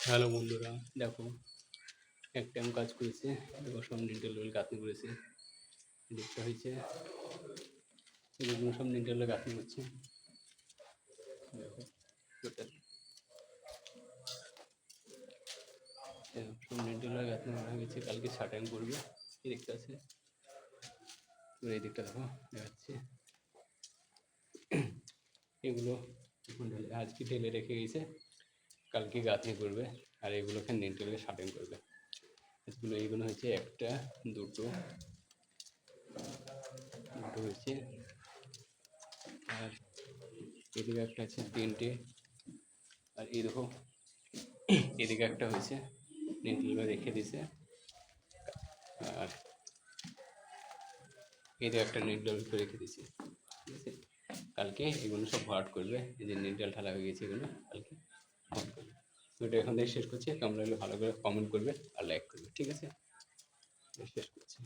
Hello বন্ধুরা, দেখো একটা আমি কাজ করেছি। দেখো সব নিডল রোল গাঁথনি করেছি। এদিকটা হয়েছে, এগুলো সব নিডল রোল গাঁথনি করছে। দেখো টোটাল সব নিডল রোল গাঁথনি করা হয়ে গেছে। কালকে শাটারিং করবে। এদিকটা আছে, এই দিকটা দেখো দেখাচ্ছে। এগুলো আজকে ঢেলে রেখে গেছে, কালকে গাঁথনি করবে। আর এগুলোকে নিডলে শাটারিং করবে। এইগুলো হচ্ছে একটা, দুটো হয়েছে। আর এদিকে একটা আছে, তিনটে। আর এই দেখো এদিকে একটা হয়েছে, নিডল রেখে দিছে। আর এদিকে একটা নিডল রেখে দিছে, ঠিক আছে। কালকে এগুলো সব ভরাট করবে। এই যে নিডল ঢালা হয়ে গেছে, এগুলো কালকে ভরাট করবে। ভিডিও এখান থেকে শেষ করছি। কেমন লাগলে ভালো করে কমেন্ট করবে আর লাইক করবে, ঠিক আছে। শেষ করছি।